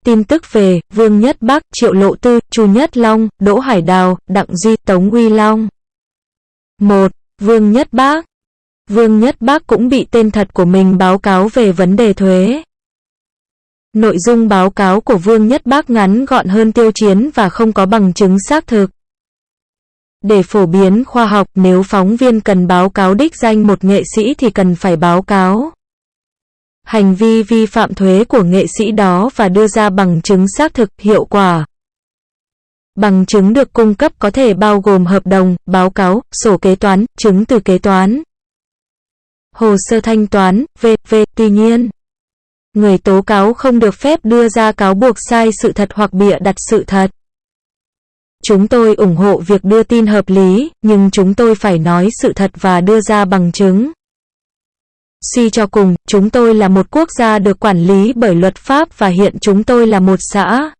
Tin tức về Vương Nhất Bác, Triệu Lộ Tư, Chu Nhất Long, Đỗ Hải Đào, Đặng Duy, Tống Uy Long. 1. Vương Nhất Bác. Vương Nhất Bác cũng bị tên thật của mình báo cáo về vấn đề thuế. Nội dung báo cáo của Vương Nhất Bác ngắn gọn hơn Tiêu Chiến và không có bằng chứng xác thực. Để phổ biến khoa học, nếu phóng viên cần báo cáo đích danh một nghệ sĩ thì cần phải báo cáo hành vi vi phạm thuế của nghệ sĩ đó và đưa ra bằng chứng xác thực, hiệu quả. Bằng chứng được cung cấp có thể bao gồm hợp đồng, báo cáo, sổ kế toán, chứng từ kế toán, hồ sơ thanh toán, v.v. Tuy nhiên, người tố cáo không được phép đưa ra cáo buộc sai sự thật hoặc bịa đặt sự thật. Chúng tôi ủng hộ việc đưa tin hợp lý, nhưng chúng tôi phải nói sự thật và đưa ra bằng chứng. Suy cho cùng, chúng tôi là một quốc gia được quản lý bởi luật pháp và hiện chúng tôi là một xã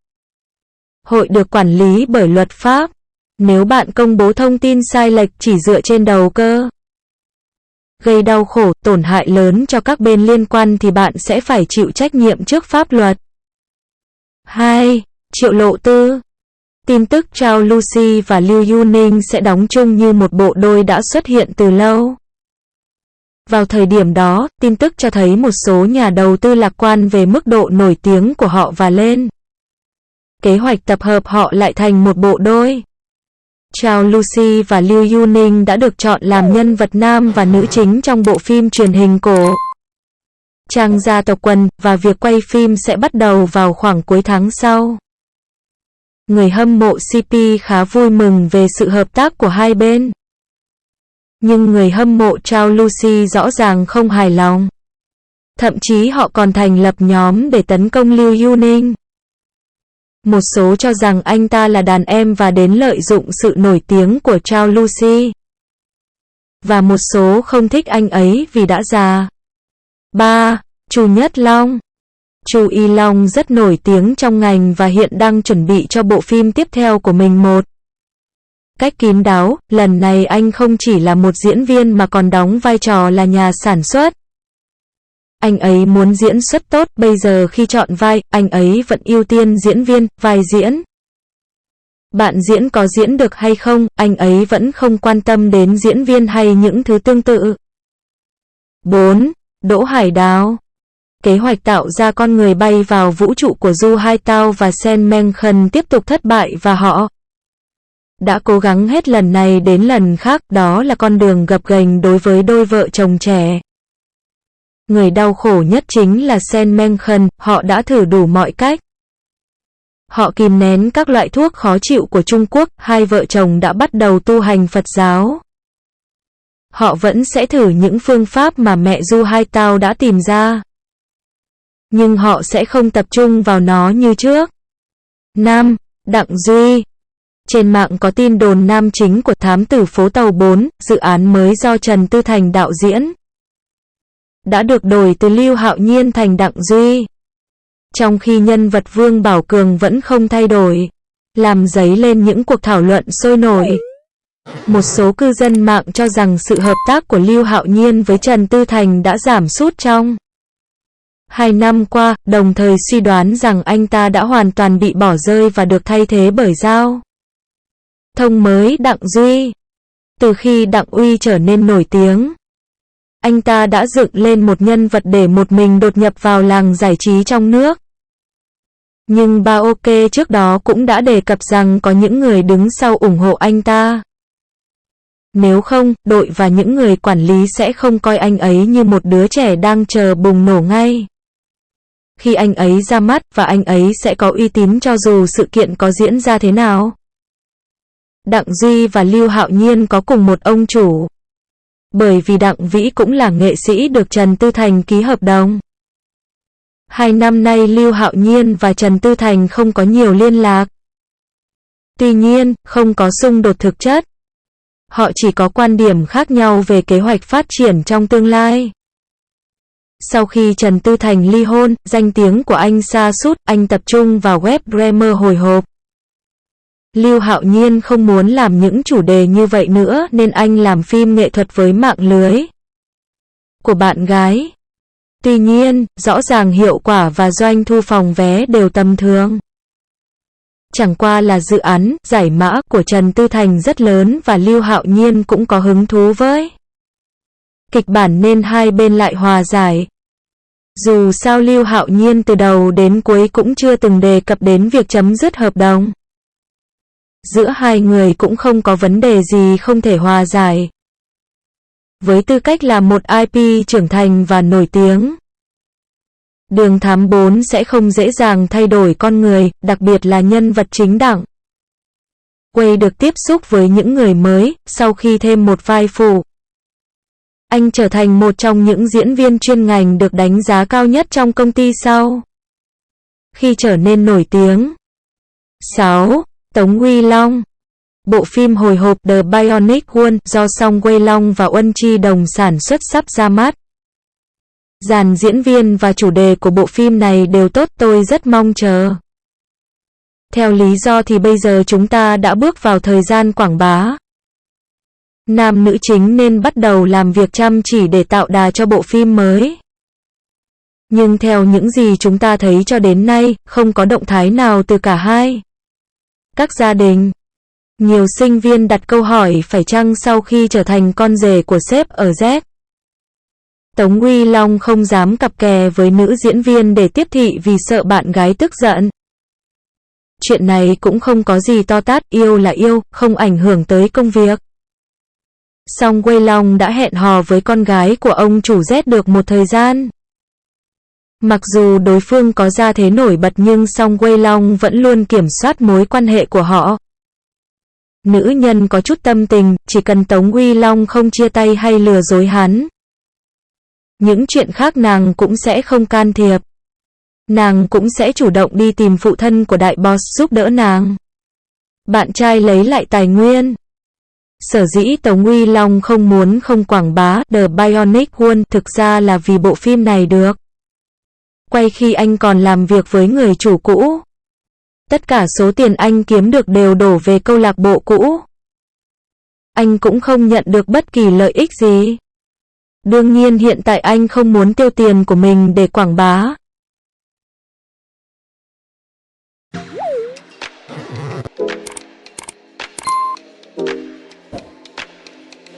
hội được quản lý bởi luật pháp. Nếu bạn công bố thông tin sai lệch chỉ dựa trên đầu cơ, gây đau khổ, tổn hại lớn cho các bên liên quan thì bạn sẽ phải chịu trách nhiệm trước pháp luật. 2. Triệu Lộ Tư. Tin tức Châu Lucy và Lưu Du Ninh sẽ đóng chung như một bộ đôi đã xuất hiện từ lâu. Vào thời điểm đó, tin tức cho thấy một số nhà đầu tư lạc quan về mức độ nổi tiếng của họ và lên kế hoạch tập hợp họ lại thành một bộ đôi. Châu Lucy và Lưu Du Ninh đã được chọn làm nhân vật nam và nữ chính trong bộ phim truyền hình cổ Trang Gia Tộc Quần, và việc quay phim sẽ bắt đầu vào khoảng cuối tháng sau. Người hâm mộ CP khá vui mừng về sự hợp tác của hai bên. Nhưng người hâm mộ Châu Lucy rõ ràng không hài lòng. Thậm chí họ còn thành lập nhóm để tấn công Lưu Du Ninh. Một số cho rằng anh ta là đàn em và đến lợi dụng sự nổi tiếng của Châu Lucy. Và một số không thích anh ấy vì đã già. 3. Chu Nhất Long. Chu Y Long rất nổi tiếng trong ngành và hiện đang chuẩn bị cho bộ phim tiếp theo của mình một cách kín đáo. Lần này anh không chỉ là một diễn viên mà còn đóng vai trò là nhà sản xuất. Anh ấy muốn diễn xuất tốt, bây giờ khi chọn vai, anh ấy vẫn ưu tiên diễn viên, vai diễn. Bạn diễn có diễn được hay không, anh ấy vẫn không quan tâm đến diễn viên hay những thứ tương tự. 4. Đỗ Hải Đào. Kế hoạch tạo ra con người bay vào vũ trụ của Du Haitao và Sen Menchen tiếp tục thất bại và họ đã cố gắng hết lần này đến lần khác, đó là con đường gập ghềnh đối với đôi vợ chồng trẻ. Người đau khổ nhất chính là Sen Menchen, họ đã thử đủ mọi cách. Họ kìm nén các loại thuốc khó chịu của Trung Quốc, hai vợ chồng đã bắt đầu tu hành Phật giáo. Họ vẫn sẽ thử những phương pháp mà mẹ Du Haitao đã tìm ra. Nhưng họ sẽ không tập trung vào nó như trước. 5. Đặng Duy. Trên mạng có tin đồn nam chính của Thám Tử Phố Tàu 4, dự án mới do Trần Tư Thành đạo diễn, đã được đổi từ Lưu Hạo Nhiên thành Đặng Duy. Trong khi nhân vật Vương Bảo Cường vẫn không thay đổi, làm dấy lên những cuộc thảo luận sôi nổi. Một số cư dân mạng cho rằng sự hợp tác của Lưu Hạo Nhiên với Trần Tư Thành đã giảm sút trong 2 năm qua, đồng thời suy đoán rằng anh ta đã hoàn toàn bị bỏ rơi và được thay thế bởi Giao Thông mới Đặng Duy. Từ khi Đặng Uy trở nên nổi tiếng, anh ta đã dựng lên một nhân vật để một mình đột nhập vào làng giải trí trong nước. Nhưng Ba OK trước đó cũng đã đề cập rằng có những người đứng sau ủng hộ anh ta. Nếu không, đội và những người quản lý sẽ không coi anh ấy như một đứa trẻ đang chờ bùng nổ ngay khi anh ấy ra mắt, và anh ấy sẽ có uy tín cho dù sự kiện có diễn ra thế nào. Đặng Duy và Lưu Hạo Nhiên có cùng một ông chủ, bởi vì Đặng Vĩ cũng là nghệ sĩ được Trần Tư Thành ký hợp đồng. 2 năm nay Lưu Hạo Nhiên và Trần Tư Thành không có nhiều liên lạc. Tuy nhiên, không có xung đột thực chất. Họ chỉ có quan điểm khác nhau về kế hoạch phát triển trong tương lai. Sau khi Trần Tư Thành ly hôn, danh tiếng của anh sa sút, anh tập trung vào web drama hồi hộp. Lưu Hạo Nhiên không muốn làm những chủ đề như vậy nữa nên anh làm phim nghệ thuật với mạng lưới của bạn gái. Tuy nhiên, rõ ràng hiệu quả và doanh thu phòng vé đều tầm thường. Chẳng qua là dự án, giải mã của Trần Tư Thành rất lớn và Lưu Hạo Nhiên cũng có hứng thú với kịch bản nên hai bên lại hòa giải. Dù sao Lưu Hạo Nhiên từ đầu đến cuối cũng chưa từng đề cập đến việc chấm dứt hợp đồng. Giữa hai người cũng không có vấn đề gì không thể hòa giải. Với tư cách là một IP trưởng thành và nổi tiếng, Đường Thám 4 sẽ không dễ dàng thay đổi con người, đặc biệt là nhân vật chính đẳng. Quay được tiếp xúc với những người mới, sau khi thêm một vai phụ. Anh trở thành một trong những diễn viên chuyên ngành được đánh giá cao nhất trong công ty sau khi trở nên nổi tiếng. 6. Tống Uy Long. Bộ phim hồi hộp The Bionic Woman do Song Wei Long và Uân Chi Đồng sản xuất sắp ra mắt. Dàn diễn viên và chủ đề của bộ phim này đều tốt, tôi rất mong chờ. Theo lý do thì bây giờ chúng ta đã bước vào thời gian quảng bá. Nam nữ chính nên bắt đầu làm việc chăm chỉ để tạo đà cho bộ phim mới. Nhưng theo những gì chúng ta thấy cho đến nay, không có động thái nào từ cả hai các gia đình. Nhiều sinh viên đặt câu hỏi phải chăng sau khi trở thành con rể của sếp ở Z, Tống Uy Long không dám cặp kè với nữ diễn viên để tiếp thị vì sợ bạn gái tức giận. Chuyện này cũng không có gì to tát, yêu là yêu, không ảnh hưởng tới công việc. Song Wei Long đã hẹn hò với con gái của ông chủ Z được một thời gian. Mặc dù đối phương có gia thế nổi bật nhưng Song Wei Long vẫn luôn kiểm soát mối quan hệ của họ. Nữ nhân có chút tâm tình, chỉ cần Tống Uy Long không chia tay hay lừa dối hắn, những chuyện khác nàng cũng sẽ không can thiệp. Nàng cũng sẽ chủ động đi tìm phụ thân của đại boss giúp đỡ nàng. Bạn trai lấy lại tài nguyên. Sở dĩ Tống Uy Long không muốn không quảng bá The Bionic Woman thực ra là vì bộ phim này được quay khi anh còn làm việc với người chủ cũ. Tất cả số tiền anh kiếm được đều đổ về câu lạc bộ cũ. Anh cũng không nhận được bất kỳ lợi ích gì. Đương nhiên hiện tại anh không muốn tiêu tiền của mình để quảng bá.